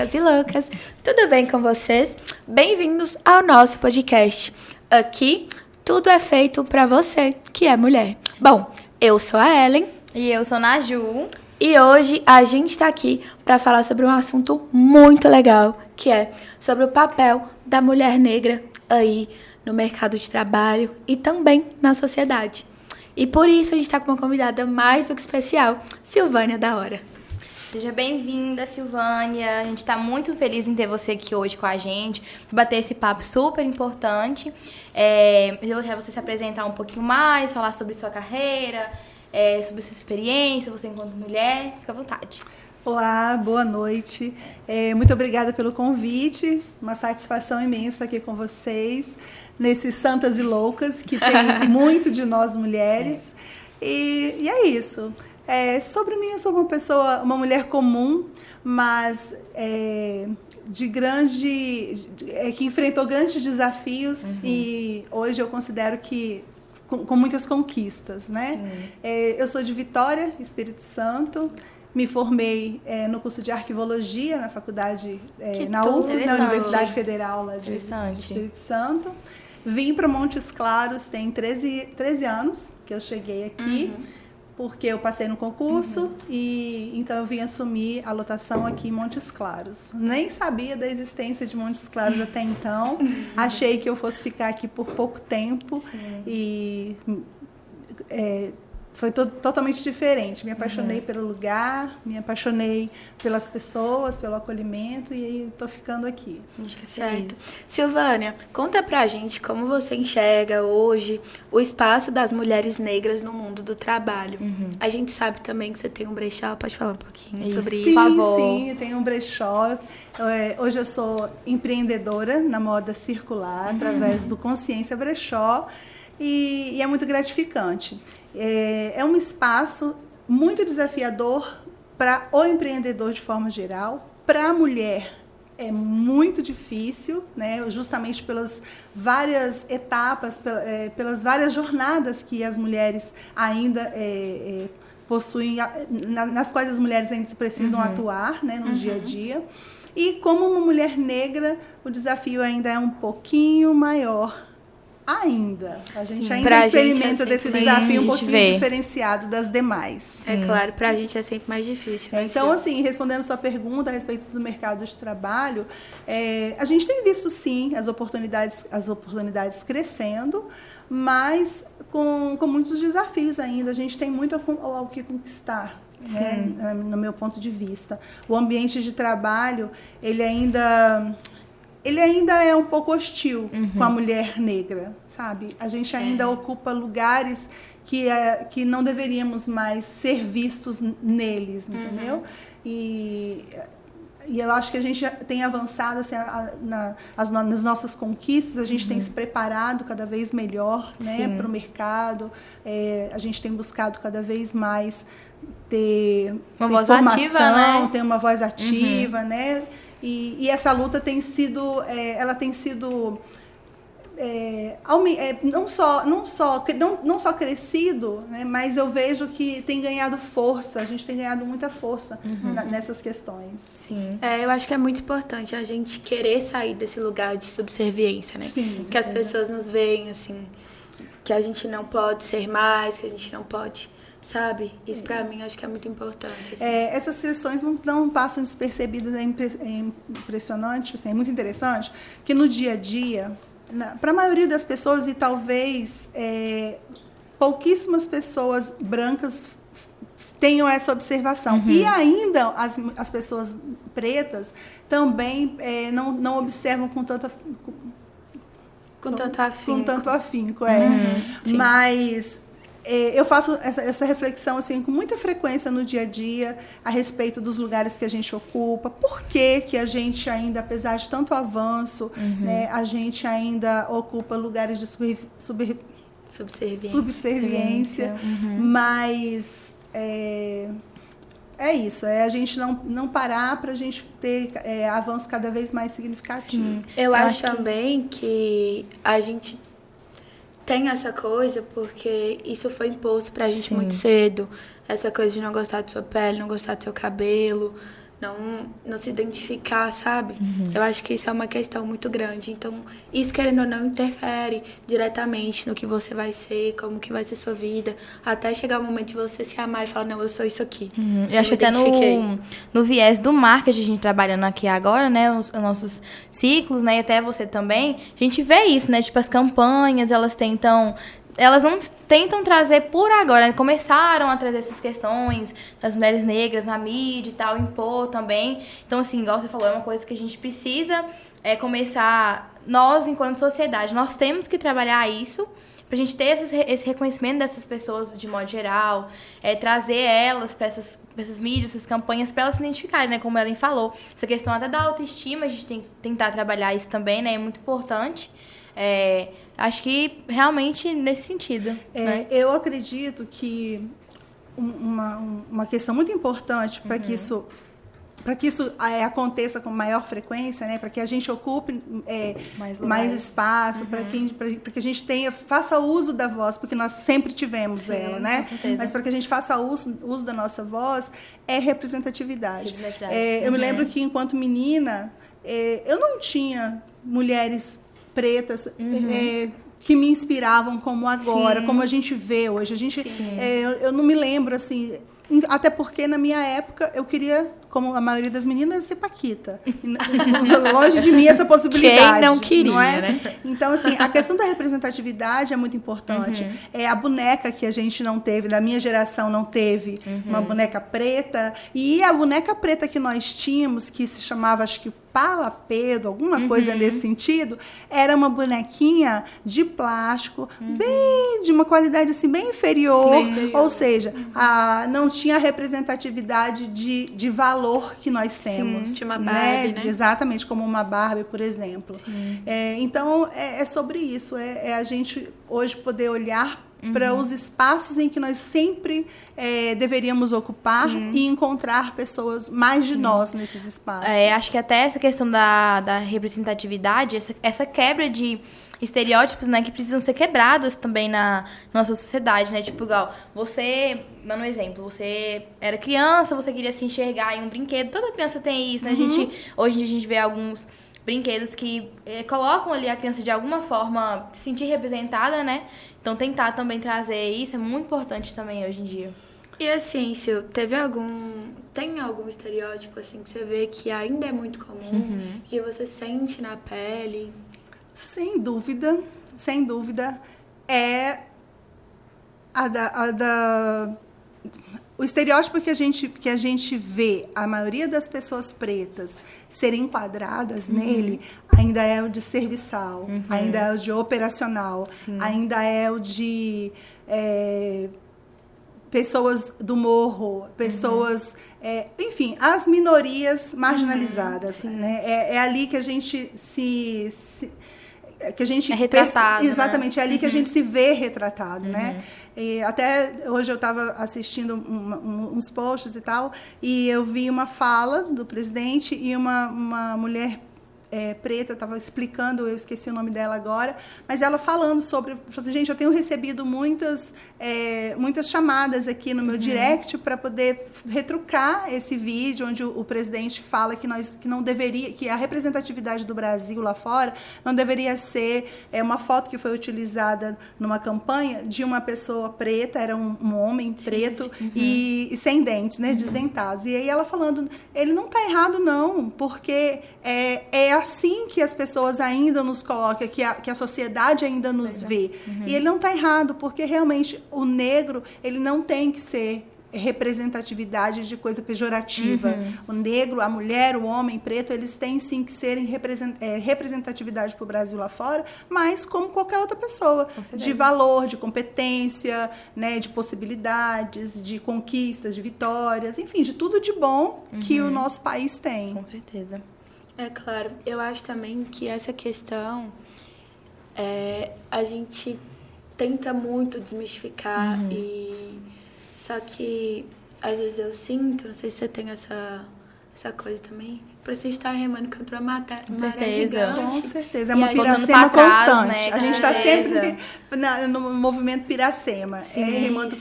loucas e loucas, tudo bem com vocês? Bem-vindos ao nosso podcast. Aqui, tudo é feito pra você, que é mulher. Bom, eu sou a Ellen. E eu sou a Naju. E hoje a gente tá aqui pra falar sobre um assunto muito legal, que é sobre o papel da mulher negra aí no mercado de trabalho e também na sociedade. E por isso a gente tá com uma convidada mais do que especial, Silvânia da Hora. Seja bem-vinda, Silvânia. A gente está muito feliz em ter você aqui hoje com a gente, bater esse papo super importante. Eu vou deixar você se apresentar um pouquinho mais, falar sobre sua carreira, sobre sua experiência, você enquanto mulher. Fica à vontade. Olá, boa noite. Muito obrigada pelo convite. Uma satisfação imensa estar aqui com vocês, nesses Santas e Loucas, que tem muito de nós mulheres. E é isso. Sobre mim, eu sou uma mulher comum, mas que enfrentou grandes desafios e hoje eu considero que com muitas conquistas, né? Eu sou de Vitória, Espírito Santo, me formei no curso de Arquivologia na faculdade, na UFES, na Universidade Federal lá de Espírito Santo. Vim para Montes Claros, tem 13 anos que eu cheguei aqui. Porque eu passei no concurso e então eu vim assumir a lotação aqui em Montes Claros. Nem sabia da existência de Montes Claros até então. Achei que eu fosse ficar aqui por pouco tempo. E foi totalmente diferente. Me apaixonei pelo lugar, me apaixonei pelas pessoas, pelo acolhimento e aí estou ficando aqui. Certo. Silvânia, conta pra gente como você enxerga hoje o espaço das mulheres negras no mundo do trabalho. A gente sabe também que você tem um brechó, pode falar um pouquinho sobre isso, por favor? Sim, eu tenho um brechó. Hoje eu sou empreendedora na moda circular, através do Consciência Brechó, e é muito gratificante. É um espaço muito desafiador para o empreendedor de forma geral. Para a mulher é muito difícil, né? Justamente pelas várias etapas, pelas várias jornadas que as mulheres ainda possuem, nas quais as mulheres ainda precisam atuar, né, no dia a dia. E como uma mulher negra, o desafio ainda é um pouquinho maior. Ainda. A gente ainda experimenta desse desafio um pouquinho diferenciado das demais. É claro, pra gente é sempre mais difícil. Né? Então, assim, respondendo sua pergunta a respeito do mercado de trabalho, a gente tem visto, sim, as oportunidades crescendo, mas com muitos desafios ainda. A gente tem muito ao que conquistar. Né, no meu ponto de vista. O ambiente de trabalho, ele ainda é um pouco hostil com a mulher negra, sabe? A gente ainda ocupa lugares que não deveríamos mais ser vistos neles, entendeu? E eu acho que a gente tem avançado assim, nas nossas conquistas, a gente tem se preparado cada vez melhor, né, para o mercado, a gente tem buscado cada vez mais ter voz ativa, né? Ter uma voz ativa, né? E essa luta tem sido, não só crescido, né, mas eu vejo que tem ganhado força, a gente tem ganhado muita força nessas questões. Sim. Eu acho que é muito importante a gente querer sair desse lugar de subserviência, né? Sim, que as pessoas nos veem, assim, que a gente não pode ser mais, que a gente não pode... Sabe? Isso pra mim acho que é muito importante. Assim. Essas sessões não passam despercebidas, é impressionante, assim, é muito interessante, que no dia a dia, para a maioria das pessoas, e talvez pouquíssimas pessoas brancas tenham essa observação. E ainda as pessoas pretas também não observam com tanto afinco. Mas... eu faço essa reflexão assim, com muita frequência no dia a dia a respeito dos lugares que a gente ocupa, por que a gente ainda, apesar de tanto avanço, né, a gente ainda ocupa lugares de subserviência, mas é isso, a gente não parar para a gente ter avanços cada vez mais significativos. Eu acho também que a gente tem essa coisa porque isso foi imposto pra gente muito cedo. Essa coisa de não gostar de sua pele, não gostar do seu cabelo, não se identificar, sabe? Eu acho que isso é uma questão muito grande. Então, isso, querendo ou não, interfere diretamente no que você vai ser, como que vai ser sua vida, até chegar o momento de você se amar e falar, não, eu sou isso aqui. Eu acho que até no viés do marketing, a gente trabalhando aqui agora, né, os nossos ciclos, né, e até você também, a gente vê isso, né, tipo, as campanhas, elas não tentam trazer por agora, né? Começaram a trazer essas questões das mulheres negras na mídia e tal, impor também. Então, assim, igual você falou, é uma coisa que a gente precisa começar, nós, enquanto sociedade, nós temos que trabalhar isso pra gente ter esse reconhecimento dessas pessoas de modo geral, trazer elas para essas mídias, essas campanhas, para elas se identificarem, né? Como a Ellen falou, essa questão até da autoestima, a gente tem que tentar trabalhar isso também, né? É muito importante. Acho que realmente nesse sentido. Né? Eu acredito que uma questão muito importante para que isso aconteça com maior frequência, né, para que a gente ocupe mais espaço, para que a gente faça uso da voz, porque nós sempre tivemos ela, né? Mas para que a gente faça uso da nossa voz, é representatividade. Eu me lembro que, enquanto menina, eu não tinha mulheres pretas que me inspiravam como agora, como a gente vê hoje. Eu não me lembro, assim, até porque na minha época eu queria, como a maioria das meninas, ser paquita. Longe de mim essa possibilidade. Quem não queria, não é? né? Então, assim, a questão da representatividade é muito importante. A boneca que a gente não teve, da minha geração não teve, uma boneca preta. E a boneca preta que nós tínhamos, que se chamava, acho que Palapedo, alguma coisa nesse sentido, era uma bonequinha de plástico, de uma qualidade assim, bem inferior. Ou seja, não tinha a representatividade de valor que nós temos. Tinha uma Barbie, né? Exatamente, como uma Barbie, por exemplo. Então, é sobre isso. A gente hoje poder olhar para os espaços em que nós sempre deveríamos ocupar e encontrar pessoas mais de nós nesses espaços. Acho que até essa questão da representatividade, essa quebra de estereótipos, né, que precisam ser quebradas também na nossa sociedade, né? Tipo, igual, você, dando um exemplo, você era criança, você queria se enxergar em um brinquedo, toda criança tem isso, né? Hoje em dia a gente vê alguns brinquedos que colocam ali a criança de alguma forma se sentir representada, né? Então tentar também trazer isso é muito importante também hoje em dia. E assim, Sil, tem algum estereótipo assim que você vê que ainda é muito comum, que você sente na pele? Sem dúvida, é o estereótipo que a gente vê, a maioria das pessoas pretas serem enquadradas nele, ainda é o de serviçal, ainda é o de operacional, ainda é o de pessoas do morro, pessoas... enfim, as minorias marginalizadas. Né? É ali que a gente que a gente é retratado, exatamente, é ali que a gente se vê retratado, né? E até hoje eu estava assistindo uns posts e tal, e eu vi uma fala do presidente e uma mulher preta estava explicando, eu esqueci o nome dela agora, mas ela falando sobre, assim, gente, eu tenho recebido muitas chamadas aqui no meu direct para poder retrucar esse vídeo onde o presidente fala que não deveria, que a representatividade do Brasil lá fora não deveria ser uma foto que foi utilizada numa campanha de uma pessoa preta, era um homem preto e sem dentes, né, desdentados. E aí ela falando, ele não está errado não, porque é assim que as pessoas ainda nos colocam, que a sociedade ainda nos vê. E ele não está errado, porque realmente o negro, ele não tem que ser representatividade de coisa pejorativa. O negro, a mulher, o homem preto, eles têm sim que serem representatividade para o Brasil lá fora, mas como qualquer outra pessoa, de valor, de competência, né, de possibilidades, de conquistas, de vitórias, enfim, de tudo de bom que o nosso país tem. Com certeza. É claro, eu acho também que essa questão a gente tenta muito desmistificar só que às vezes eu sinto, não sei se você tem essa coisa também, por você estar remando contra uma maré gigante. Com certeza, é uma piracema constante. Né? A gente está sempre no movimento piracema, remando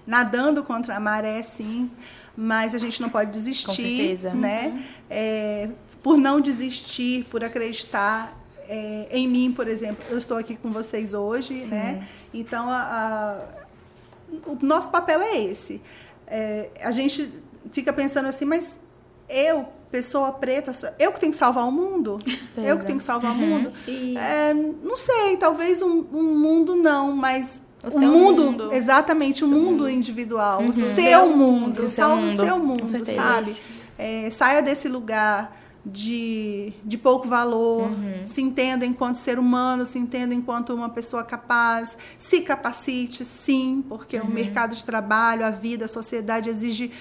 nadando contra a maré, sim. mas a gente não pode desistir. Com certeza. Né? Por não desistir, por acreditar em mim, por exemplo. Eu estou aqui com vocês hoje, né? Então, o nosso papel é esse. A gente fica pensando assim, mas eu, pessoa preta, eu que tenho que salvar o mundo? Eu que tenho que salvar o mundo? Sim. Não sei, talvez um mundo não, mas O o seu mundo, exatamente, o mundo individual, o seu mundo, salva o seu mundo, sabe? Saia desse lugar de pouco valor, se entenda enquanto ser humano, se entenda enquanto uma pessoa capaz, se capacite, sim, porque o mercado de trabalho, a vida, a sociedade exige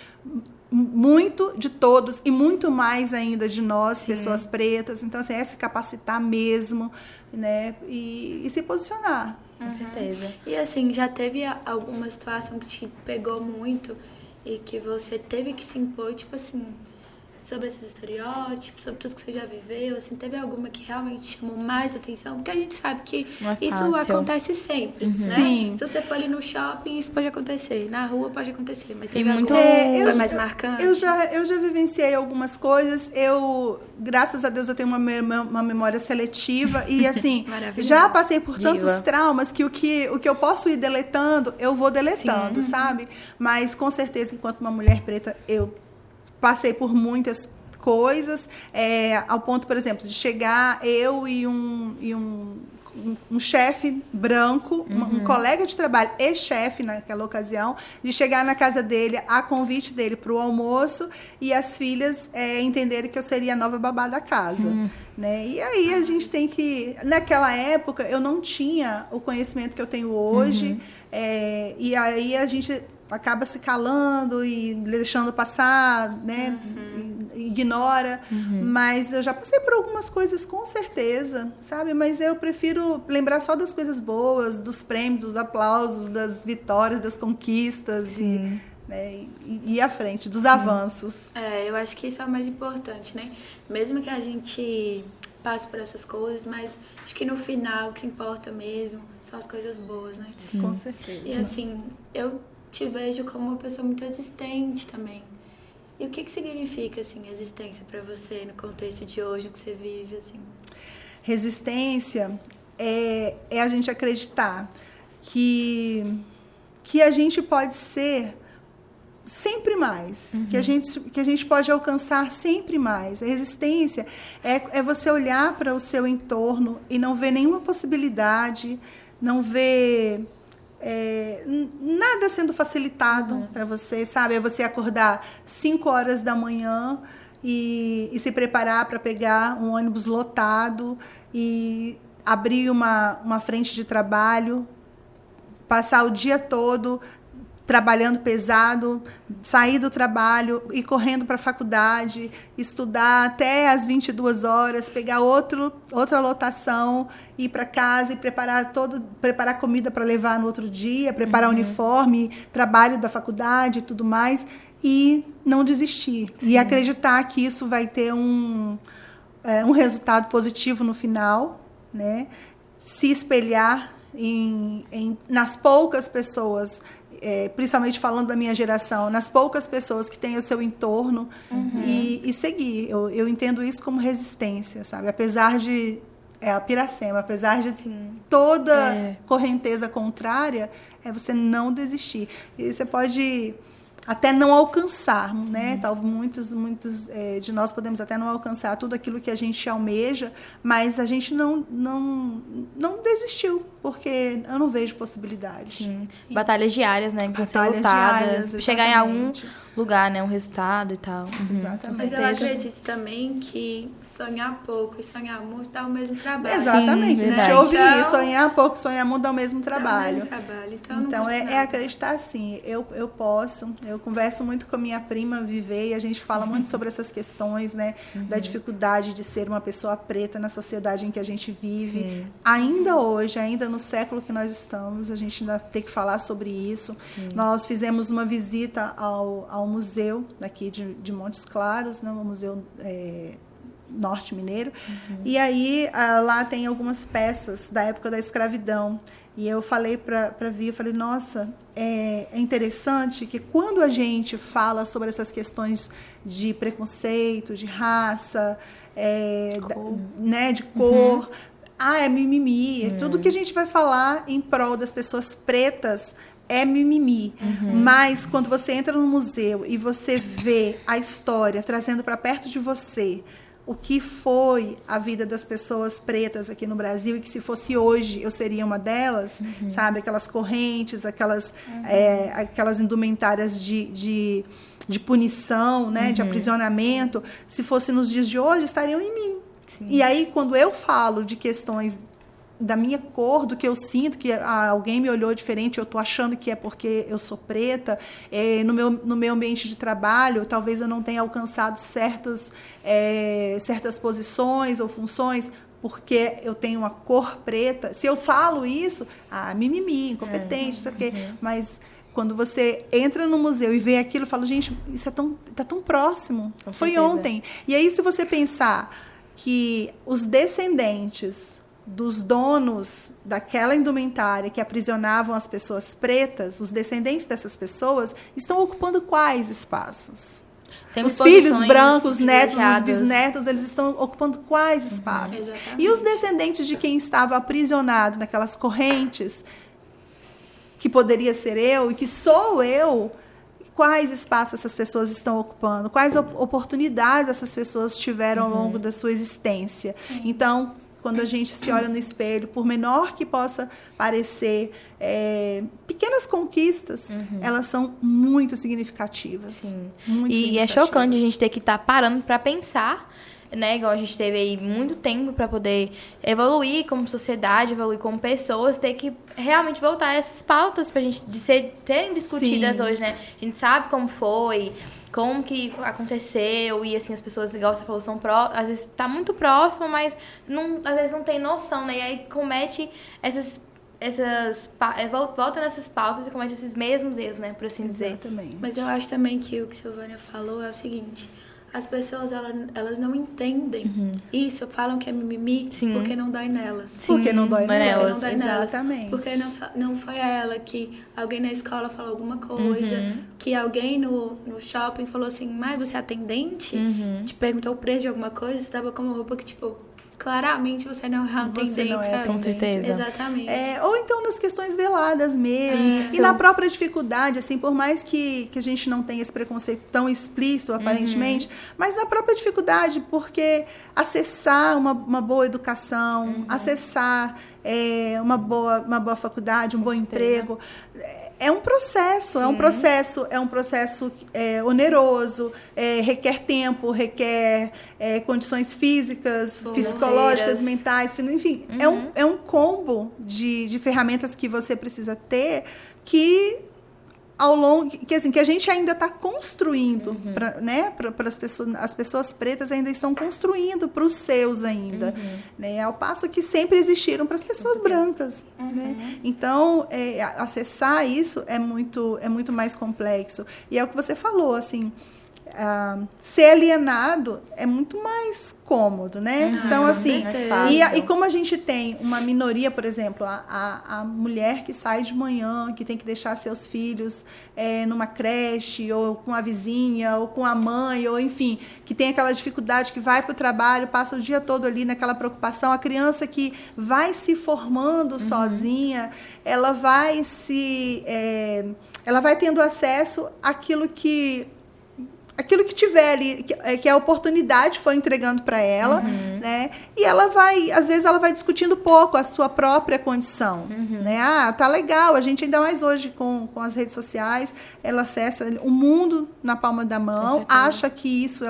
muito de todos e muito mais ainda de nós, pessoas pretas. Então, assim, se capacitar mesmo, né? E se posicionar. Com certeza. E assim, já teve alguma situação que te pegou muito e que você teve que se impor, tipo assim, sobre esses estereótipos, sobre tudo que você já viveu, assim, teve alguma que realmente chamou mais atenção? Porque a gente sabe que isso acontece sempre, né? Sim. Se você for ali no shopping, isso pode acontecer, na rua pode acontecer, mas teve muito foi mais marcante? Eu já vivenciei algumas coisas, graças a Deus, eu tenho uma memória seletiva e, assim, já passei por tantos traumas que o que eu posso ir deletando, eu vou deletando, sabe? Mas, com certeza, enquanto uma mulher preta, eu passei por muitas coisas, ao ponto, por exemplo, de chegar eu e um chefe branco, um colega de trabalho e chefe naquela ocasião, de chegar na casa dele, a convite dele para o almoço, e as filhas entenderem que eu seria a nova babá da casa. Né? E aí a gente tem que... Naquela época, eu não tinha o conhecimento que eu tenho hoje, e aí a gente acaba se calando e deixando passar, né? Ignora. Mas eu já passei por algumas coisas, com certeza, sabe? Mas eu prefiro lembrar só das coisas boas, dos prêmios, dos aplausos, das vitórias, das conquistas, né? E ir à frente, dos avanços. Eu acho que isso é o mais importante, né? Mesmo que a gente passe por essas coisas, mas acho que no final o que importa mesmo são as coisas boas, né? Sim. Com certeza. E assim, eu te vejo como uma pessoa muito resistente também. E o que significa, assim, resistência para você no contexto de hoje, no que você vive, assim? Resistência é a gente acreditar que a gente pode ser sempre mais, que a gente pode alcançar sempre mais. A resistência é você olhar para o seu entorno e não ver nenhuma possibilidade, não ver nada sendo facilitado para você, sabe? É você acordar 5 horas da manhã e se preparar para pegar um ônibus lotado e abrir uma frente de trabalho, passar o dia todo trabalhando pesado, sair do trabalho, ir correndo para a faculdade, estudar até às 22 horas, pegar outra lotação, ir para casa e preparar comida para levar no outro dia, preparar uniforme, trabalho da faculdade e tudo mais, e não desistir. E acreditar que isso vai ter um resultado positivo no final, né? Se espelhar nas poucas pessoas, principalmente falando da minha geração, nas poucas pessoas que têm o seu entorno e seguir. Eu entendo isso como resistência, sabe? Apesar de a Piracema, apesar de toda correnteza contrária, você não desistir. E você pode até não alcançar, né? Muitos de nós podemos até não alcançar tudo aquilo que a gente almeja, mas a gente não desistiu, porque eu não vejo possibilidades. Sim. Batalhas diárias, né? Que são lutadas. Diárias, chegar em algum lugar, né? Um resultado e tal. Exatamente. Mas eu acredito também que sonhar pouco e sonhar muito dá o mesmo trabalho. Exatamente. Sim, a gente ouve isso. Sonhar pouco, sonhar muito dá o mesmo trabalho. Então acreditar assim. Eu posso. Eu converso muito com a minha prima Viver e a gente fala muito sobre essas questões, né? Da dificuldade de ser uma pessoa preta na sociedade em que a gente vive. Sim. Ainda hoje, ainda no século que nós estamos, a gente ainda tem que falar sobre isso. Sim. Nós fizemos uma visita ao museu daqui de Montes Claros, né? O Museu Norte Mineiro. E aí lá tem algumas peças da época da escravidão. E eu falei para Vi, eu falei, nossa, é interessante que quando a gente fala sobre essas questões de preconceito, de raça, de cor, é mimimi, tudo que a gente vai falar em prol das pessoas pretas é mimimi. Mas quando você entra no museu e você vê a história trazendo para perto de você o que foi a vida das pessoas pretas aqui no Brasil, e que se fosse hoje eu seria uma delas, sabe? Aquelas correntes, aquelas indumentárias de punição, né? De aprisionamento, se fosse nos dias de hoje, estariam em mim. Sim. E aí, quando eu falo de questões da minha cor, do que eu sinto, que alguém me olhou diferente, eu estou achando que é porque eu sou preta, no meu ambiente de trabalho, talvez eu não tenha alcançado certas posições ou funções, porque eu tenho uma cor preta. Se eu falo isso, mimimi, incompetente, isso aqui. Mas quando você entra no museu e vê aquilo, eu falo, gente, isso tá tão próximo. Foi ontem. E aí, se você pensar que os descendentes dos donos daquela indumentária que aprisionavam as pessoas pretas, os descendentes dessas pessoas, estão ocupando quais espaços? Os filhos brancos, os netos, os bisnetos, eles estão ocupando quais espaços? Exatamente. E os descendentes de quem estava aprisionado naquelas correntes, que poderia ser eu e que sou eu, quais espaços essas pessoas estão ocupando? Quais oportunidades essas pessoas tiveram ao longo da sua existência? Sim. Então, quando a gente se olha no espelho, por menor que possa parecer, pequenas conquistas, elas são muito significativas. Sim. Muito significativas. É chocante a gente ter que estar parando para pensar, né? Igual a gente teve aí muito tempo para poder evoluir como sociedade, evoluir como pessoas, ter que realmente voltar a essas pautas para a gente serem discutidas hoje, né? A gente sabe como foi, como que aconteceu, e assim, as pessoas, igual você falou, às vezes tá muito próximo, mas às vezes não tem noção, né? E aí comete volta nessas pautas e comete esses mesmos erros, né? Por assim dizer. Exatamente. Mas eu acho também que o que a Silvânia falou é o seguinte: as pessoas, elas não entendem isso, falam que é mimimi. Sim. Porque não dói nelas. Sim. Porque não dói nelas. Não dói Exatamente. Porque não foi a ela que alguém na escola falou alguma coisa, que alguém no shopping falou assim, mas você é atendente? Te perguntou o preço de alguma coisa, você tava com uma roupa que, tipo, claramente você não é atendente, você não é sabe? Com certeza. Exatamente. Ou então nas questões veladas mesmo. Isso. E na própria dificuldade, assim, por mais que a gente não tenha esse preconceito tão explícito, aparentemente, mas na própria dificuldade, porque acessar uma boa educação, acessar uma boa faculdade, um bom emprego, é um processo, é um processo oneroso, requer tempo, requer condições físicas, psicológicas, mentais, enfim, é um combo de ferramentas que você precisa ter que ao longo, que a gente ainda está construindo, para as pessoas pretas ainda estão construindo para os seus ainda, né? Ao passo que sempre existiram para as pessoas brancas, né? Então, acessar isso é muito mais complexo. E é o que você falou, assim, ser alienado é muito mais cômodo, né? Então, assim, e como a gente tem uma minoria, por exemplo, a mulher que sai de manhã, que tem que deixar seus filhos numa creche, ou com a vizinha, ou com a mãe, ou enfim, que tem aquela dificuldade, que vai para o trabalho, passa o dia todo ali naquela preocupação, a criança que vai se formando sozinha, ela vai tendo acesso àquilo que tiver ali, que a oportunidade foi entregando para ela, né? E às vezes ela vai discutindo pouco a sua própria condição, né? Tá legal, a gente ainda mais hoje com as redes sociais, ela acessa o mundo na palma da mão, acha que isso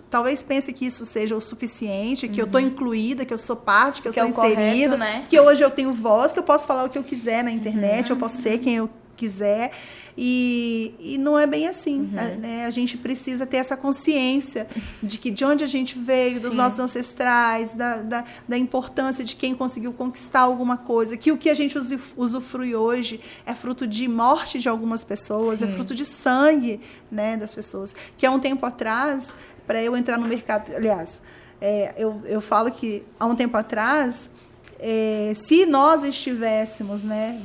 talvez pense que isso seja o suficiente, que eu tô incluída, que eu sou parte, que eu sou inserida, né? Que hoje eu tenho voz, que eu posso falar o que eu quiser na internet, eu posso ser quem eu quiser. E não é bem assim, né? A gente precisa ter essa consciência de onde a gente veio, dos nossos ancestrais, da importância de quem conseguiu conquistar alguma coisa, que o que a gente usufrui hoje é fruto de morte de algumas pessoas, é fruto de sangue, né, das pessoas. Que há um tempo atrás, para eu entrar no mercado, aliás, eu falo que há um tempo atrás se nós estivéssemos, né,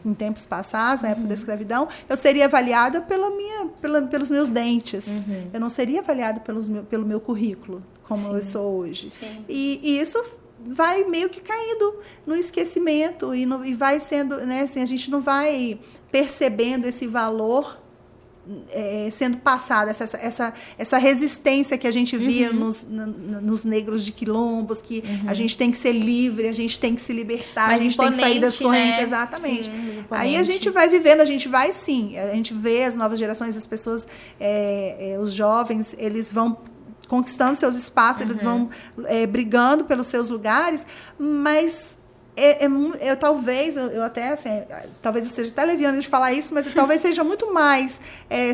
em tempos passados, na época da escravidão, eu seria avaliada pelos meus dentes. Eu não seria avaliada pelo meu currículo, como eu sou hoje. E isso vai meio que caindo no esquecimento e vai sendo, né, assim, a gente não vai percebendo esse valor sendo passada, essa resistência que a gente via nos negros de quilombos, que a gente tem que ser livre, a gente tem que se libertar, a gente tem que sair das correntes, né? Exatamente. Sim, aí a gente vai vivendo, a gente vê as novas gerações, as pessoas, os jovens, eles vão conquistando seus espaços, eles vão brigando pelos seus lugares, mas talvez eu esteja até leviana de falar isso, mas talvez seja muito mais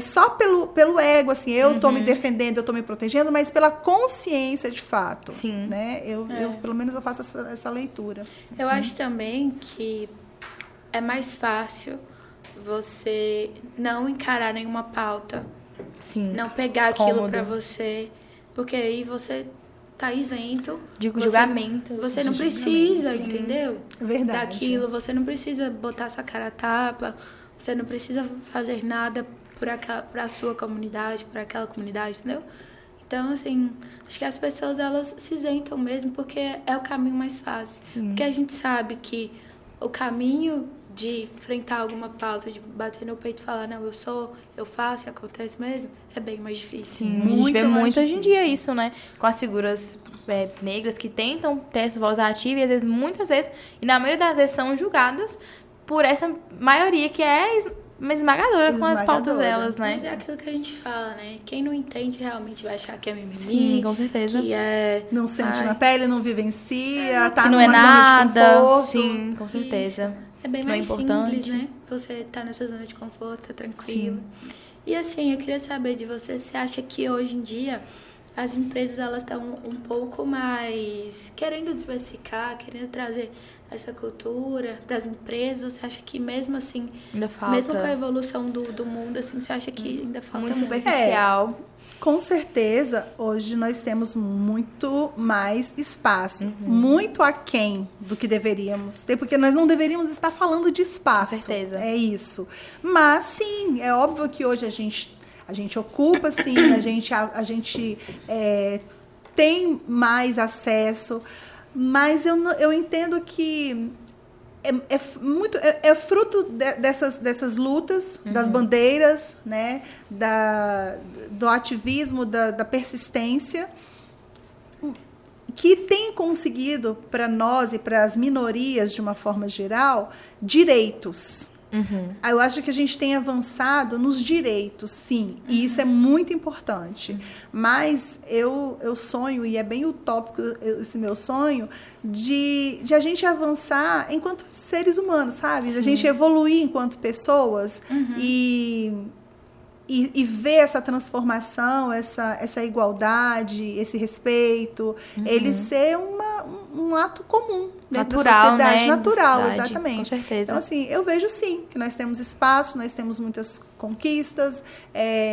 só pelo ego, assim, eu estou me defendendo, eu estou me protegendo, mas pela consciência de fato. Sim. Né? Eu pelo menos eu faço essa leitura. Eu acho também que é mais fácil você não encarar nenhuma pauta, não pegar aquilo para você, porque aí você tá isento de julgamento. Você não precisa, entendeu? Verdade. Daquilo, você não precisa botar sua cara a tapa, você não precisa fazer nada pra sua comunidade, por aquela comunidade, entendeu? Então, assim, acho que as pessoas, elas se isentam mesmo porque é o caminho mais fácil. Sim. Porque a gente sabe que o caminho de enfrentar alguma pauta, de bater no peito e falar, não, eu faço e acontece mesmo, é bem mais difícil. Sim, a gente vê muito hoje em dia isso, né? Com as figuras negras que tentam ter essa voz ativa e às vezes, muitas vezes, e na maioria das vezes são julgadas por essa maioria que é esmagadora com as pautas delas, né? Mas é aquilo que a gente fala, né? Quem não entende realmente vai achar que é mimimi. Sim, com certeza. Que não sente na pele, não vivencia, tá que não numa é nada. Zona de conforto. Sim, com certeza. Isso. É bem mais simples, né? Você tá nessa zona de conforto, tá tranquilo. Sim. E assim, eu queria saber de você, você acha que hoje em dia as empresas, elas estão um pouco mais querendo diversificar, querendo trazer essa cultura para as empresas? Você acha que mesmo assim, ainda falta, mesmo com a evolução do mundo, assim, você acha que ainda falta muito superficial? Com certeza, hoje nós temos muito mais espaço, muito aquém do que deveríamos ter, porque nós não deveríamos estar falando de espaço. Com certeza. É isso. Mas, sim, é óbvio que hoje a gente ocupa, sim, a gente tem mais acesso, mas eu entendo que é fruto dessas lutas, das bandeiras, né, do ativismo, da persistência, que tem conseguido para nós e para as minorias, de uma forma geral, direitos. Eu acho que a gente tem avançado nos direitos, sim, e isso é muito importante. Mas eu sonho, e é bem utópico esse meu sonho, de a gente avançar enquanto seres humanos, sabe? A gente evoluir enquanto pessoas e ver essa transformação, essa igualdade, esse respeito, ele ser um ato comum dentro da sociedade, né? Natural, exatamente. Com certeza. Então, assim, eu vejo sim que nós temos espaço, nós temos muitas conquistas,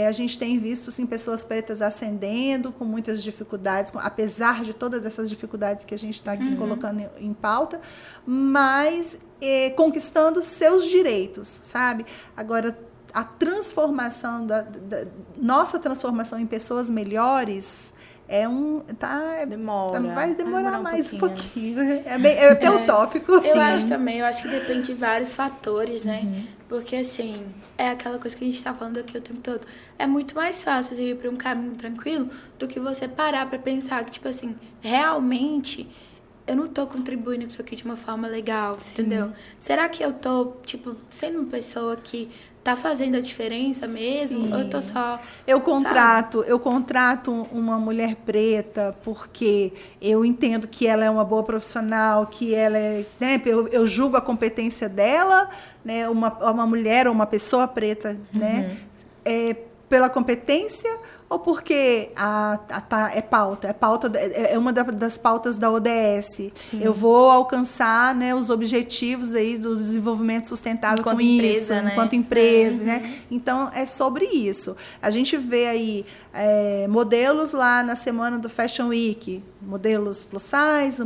a gente tem visto sim, pessoas pretas ascendendo com muitas dificuldades, apesar de todas essas dificuldades que a gente está aqui colocando em pauta, mas conquistando seus direitos, sabe? Agora, a transformação nossa transformação em pessoas melhores vai demorar mais um pouquinho. É até utópico. Eu acho também, eu acho que depende de vários fatores, né? Porque assim, é aquela coisa que a gente tá falando aqui o tempo todo. É muito mais fácil você ir para um caminho tranquilo do que você parar para pensar que, tipo assim, realmente eu não tô contribuindo com isso aqui de uma forma legal, entendeu? Será que eu tô, tipo, sendo uma pessoa que tá fazendo a diferença mesmo? Sim. Ou eu tô só... Eu contrato uma mulher preta porque eu entendo que ela é uma boa profissional, que ela é... Né, eu julgo a competência dela, né, uma mulher ou uma pessoa preta, né? pela competência ou porque é uma das pautas da ODS. Sim. Eu vou alcançar, né, os objetivos aí do desenvolvimento sustentável Enquanto com empresa, isso, né? enquanto empresa, né? Então, é sobre isso. A gente vê aí modelos lá na semana do Fashion Week, modelos plus size,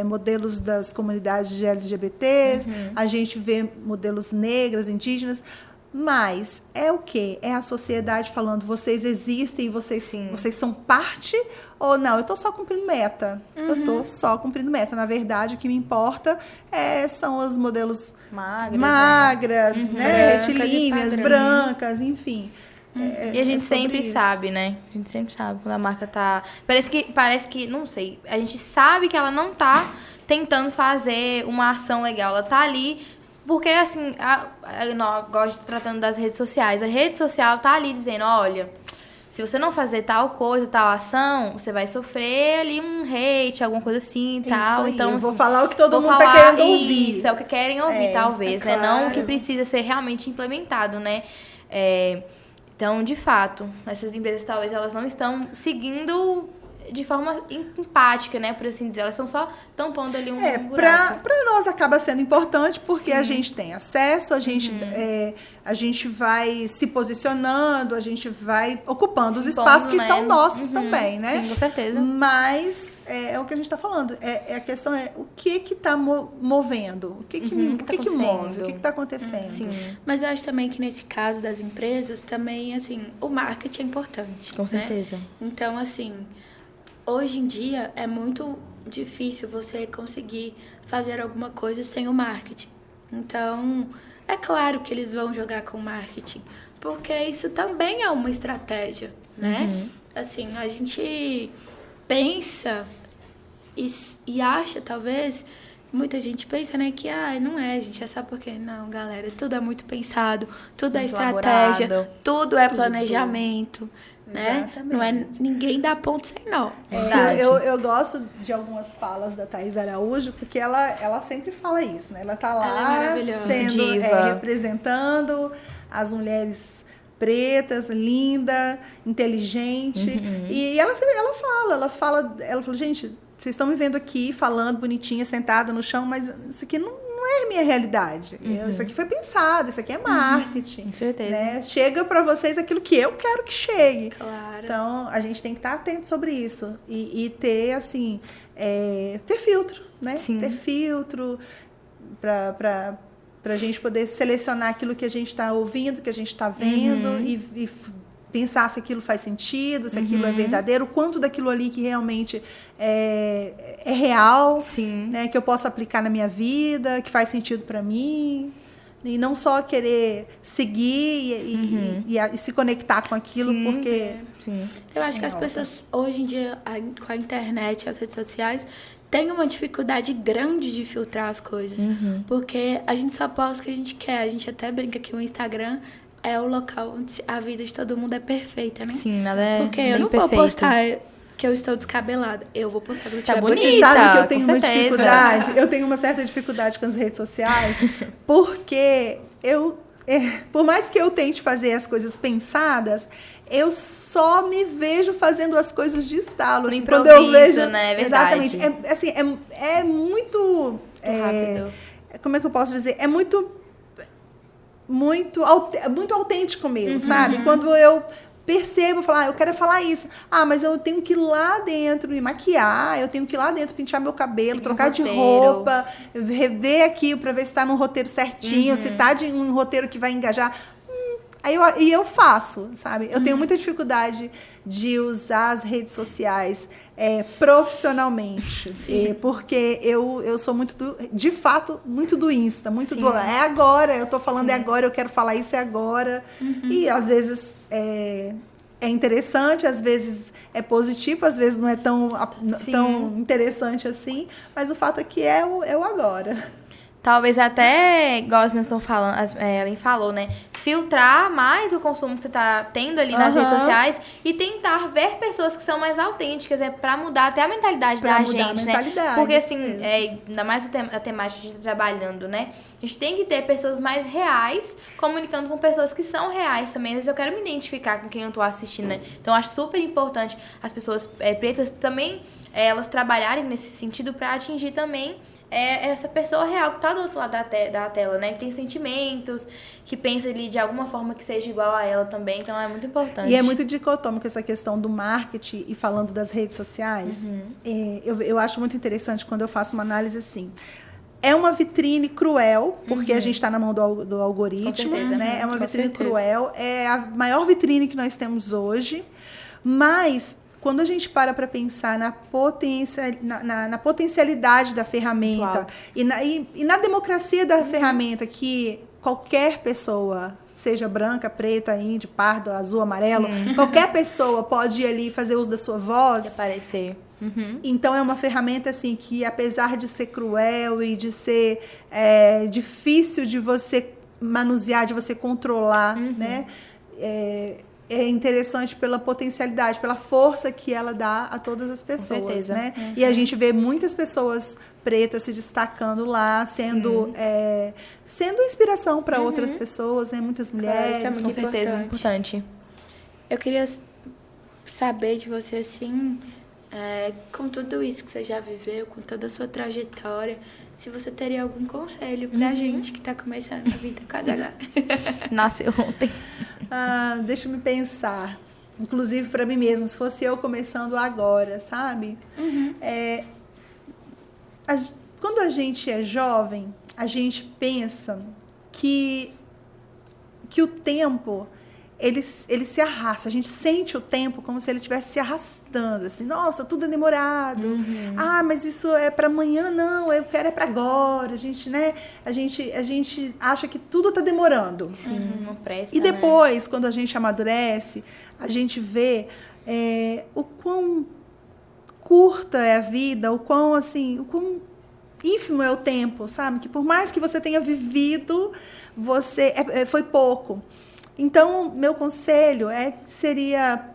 modelos das comunidades de LGBTs, a gente vê modelos negras, indígenas. Mas é o quê? É a sociedade falando, vocês existem, vocês são parte ou não? Eu estou só cumprindo meta. Eu estou só cumprindo meta. Na verdade, o que me importa são os modelos magras, né? Retilíneas, brancas, enfim. E a gente sempre sabe, né? A gente sempre sabe quando a marca tá... Parece que, não sei, a gente sabe que ela não tá tentando fazer uma ação legal. Ela tá ali... Porque, assim, eu gosto de tratando das redes sociais. A rede social tá ali dizendo, olha, se você não fazer tal coisa, tal ação, você vai sofrer ali um hate, alguma coisa assim e tal. Aí, então, eu assim, vou falar o que todo mundo tá querendo ouvir. Isso, é o que querem ouvir, talvez, né? Claro. Não o que precisa ser realmente implementado, né? Então, de fato, essas empresas, talvez, elas não estão seguindo... de forma empática, né, por assim dizer. Elas estão só tampando ali um buraco. Para nós acaba sendo importante porque a gente tem acesso, a gente vai se posicionando, a gente vai ocupando os espaços que são nossos também, né? Sim, com certeza. Mas é o que a gente está falando. A questão é o que está movendo? O que move? O que está acontecendo? Sim. Mas eu acho também que nesse caso das empresas, também, assim, o marketing é importante. Com certeza. Né? Então, assim... Hoje em dia é muito difícil você conseguir fazer alguma coisa sem o marketing. Então, é claro que eles vão jogar com o marketing, porque isso também é uma estratégia, né? Assim, a gente pensa e acha, talvez, muita gente pensa, né, que não é, gente, é só porque... Não, galera, tudo é muito pensado, tudo é estratégia, tudo é planejamento. Né? Não é ninguém dá ponto sem nó. Eu gosto de algumas falas da Thaís Araújo, porque ela sempre fala isso, né? Ela tá lá sendo representando as mulheres pretas, linda, inteligente. E ela fala, gente, vocês estão me vendo aqui falando bonitinha, sentada no chão, mas isso aqui não é minha realidade. Isso aqui foi pensado, isso aqui é marketing. Com certeza. Né? Chega para vocês aquilo que eu quero que chegue. Claro. Então, a gente tem que estar atento sobre isso. E ter, assim, ter filtro, né? Sim. Ter filtro para a gente poder selecionar aquilo que a gente está ouvindo, que a gente está vendo e pensar se aquilo faz sentido, se aquilo é verdadeiro, quanto daquilo ali que realmente é real, né, que eu posso aplicar na minha vida, que faz sentido para mim. E não só querer seguir e se conectar com aquilo, porque... Sim. Eu acho que as pessoas, hoje em dia, com a internet, as redes sociais, têm uma dificuldade grande de filtrar as coisas. Porque a gente só posta o que a gente quer. A gente até brinca que o Instagram é o local onde a vida de todo mundo é perfeita, né? Sim, nada é porque eu não vou postar que eu estou descabelada. Eu vou postar que eu estiver bonita. Sabe que eu tenho uma dificuldade? Eu tenho uma certa dificuldade com as redes sociais, porque por mais que eu tente fazer as coisas pensadas, eu só me vejo fazendo as coisas de estalo. Assim, improviso, quando eu vejo, né? É verdade. Exatamente. É muito rápido. Como é que eu posso dizer? É muito autêntico mesmo, sabe? Quando eu percebo, eu quero falar isso. Mas eu tenho que ir lá dentro me maquiar, eu tenho que ir lá dentro pentear meu cabelo, trocar de roupa, rever aqui para ver se está no roteiro certinho, se está de um roteiro que vai engajar. Aí eu faço, sabe? Eu tenho muita dificuldade de usar as redes sociais profissionalmente. Porque eu sou de fato, muito do Insta, muito do agora, eu tô falando agora, eu quero falar isso agora. E às vezes é interessante, às vezes é positivo, às vezes não é tão interessante assim, mas o fato é que é o agora. talvez até, igual as meninas estão falando, Ellen falou, né? Filtrar mais o consumo que você tá tendo ali nas redes sociais e tentar ver pessoas que são mais autênticas, pra mudar até a mentalidade da gente, né? Porque, assim, ainda mais a temática de trabalhando, né? A gente tem que ter pessoas mais reais comunicando com pessoas que são reais também. Às vezes eu quero me identificar com quem eu tô assistindo, né? Então, eu acho super importante as pessoas pretas também, elas trabalharem nesse sentido pra atingir também essa pessoa real que tá do outro lado da tela, né? Que tem sentimentos, que pensa ali de alguma forma que seja igual a ela também. Então, é muito importante. E é muito dicotômico essa questão do marketing e falando das redes sociais. Eu acho muito interessante quando eu faço uma análise assim. É uma vitrine cruel, porque a gente está na mão do algoritmo, né? É uma vitrine cruel. É a maior vitrine que nós temos hoje. Mas quando a gente para pensar na potencialidade da ferramenta e na democracia da ferramenta, que qualquer pessoa, seja branca, preta, índio, pardo, azul, amarelo, qualquer pessoa pode ir ali fazer uso da sua voz. E aparecer. Então, é uma ferramenta assim que, apesar de ser cruel e de ser difícil de você manusear, de você controlar, né? É interessante pela potencialidade, pela força que ela dá a todas as pessoas, né? E a gente vê muitas pessoas pretas se destacando lá, sendo inspiração para outras pessoas, né? Muitas mulheres. Isso é muito importante. Eu queria saber de você, assim, com tudo isso que você já viveu, com toda a sua trajetória, se você teria algum conselho pra gente que tá começando a vida quase agora. Nasceu ontem. Deixa eu me pensar. Inclusive para mim mesma, se fosse eu começando agora, sabe? Quando a gente é jovem, a gente pensa que o tempo ele se arrasta. A gente sente o tempo como se ele estivesse se arrastando. Assim, nossa, tudo é demorado. Mas isso é para amanhã, não. Eu quero para agora. A gente, né? A gente acha que tudo está demorando. Sim, uma pressa. E depois, quando a gente amadurece, a gente vê o quão curta é a vida, o quão ínfimo é o tempo, sabe? Que por mais que você tenha vivido, foi pouco. Então, meu conselho seria: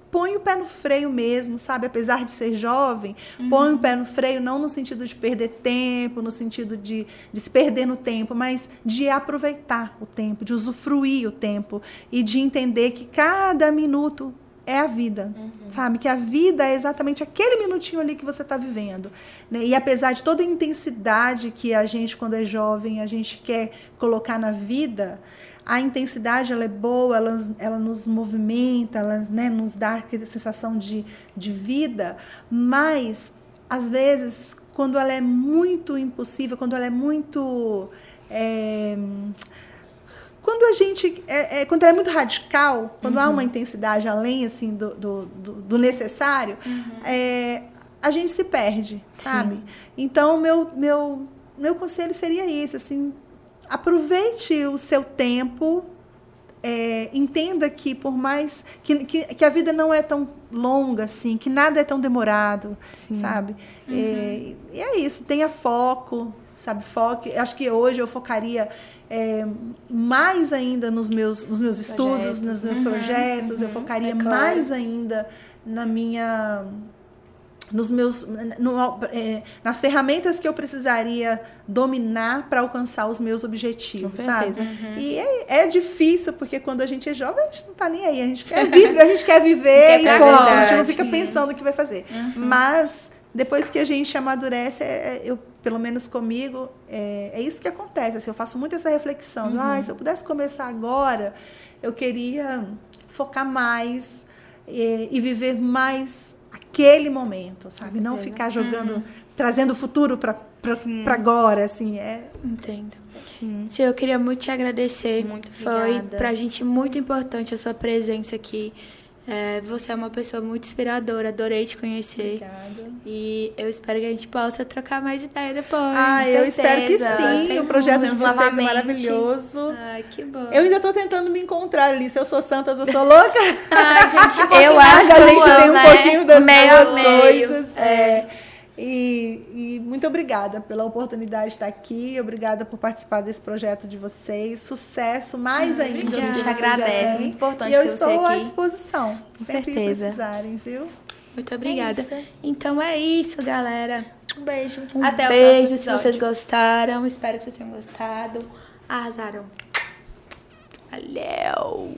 põe o pé no freio mesmo, sabe? Apesar de ser jovem, põe o pé no freio, não no sentido de perder tempo, no sentido de se perder no tempo, mas de aproveitar o tempo, de usufruir o tempo e de entender que cada minuto é a vida, sabe? Que a vida é exatamente aquele minutinho ali que você está vivendo, né? E apesar de toda a intensidade que a gente, quando é jovem, a gente quer colocar na vida, a intensidade, ela é boa, ela nos movimenta, ela, né, nos dá aquela sensação de vida, mas, às vezes, quando ela é muito impossível, quando ela é muito... quando ela é muito radical, quando há uma intensidade além assim, do necessário, a gente se perde, sabe? Sim. Então, meu conselho seria isso, assim... Aproveite o seu tempo, entenda que por mais que a vida não é tão longa assim, que nada é tão demorado, sabe? E é isso, tenha foco, sabe? Foque. Acho que hoje eu focaria mais ainda nos meus estudos, nos meus projetos, eu focaria mais ainda nas ferramentas que eu precisaria dominar para alcançar os meus objetivos, sabe? E é difícil, porque quando a gente é jovem, a gente não está nem aí. A gente quer viver e pronto. A gente não fica pensando o que vai fazer. Mas, depois que a gente amadurece, pelo menos comigo, é isso que acontece. Assim, eu faço muito essa reflexão. Se eu pudesse começar agora, eu queria focar mais e viver mais aquele momento, sabe? Não ficar jogando, trazendo o futuro para agora, assim, Entendo. Sim, eu queria muito te agradecer. Muito Foi obrigada. pra gente muito importante a sua presença aqui. Você é uma pessoa muito inspiradora, adorei te conhecer. Obrigada. E eu espero que a gente possa trocar mais ideia depois. Eu espero que sim. Gostei O projeto de muito, vocês é novamente. maravilhoso. Que bom. Eu ainda estou tentando me encontrar ali. Se eu sou santa, se eu sou louca. Gente, eu acho a que gente tem um pouquinho das meio duas a meio. coisas. E muito obrigada pela oportunidade de estar aqui, obrigada por participar desse projeto de vocês. Sucesso mais ainda do que A gente vocês já agradece, têm. muito importante E eu ter você estou à aqui. disposição, Com sempre que certeza. precisarem, viu? Muito obrigada. isso. Então é isso, galera. Um beijo. Um Até o beijo próximo se episódio. vocês gostaram. Espero que vocês tenham gostado. Arrasaram. Valeu!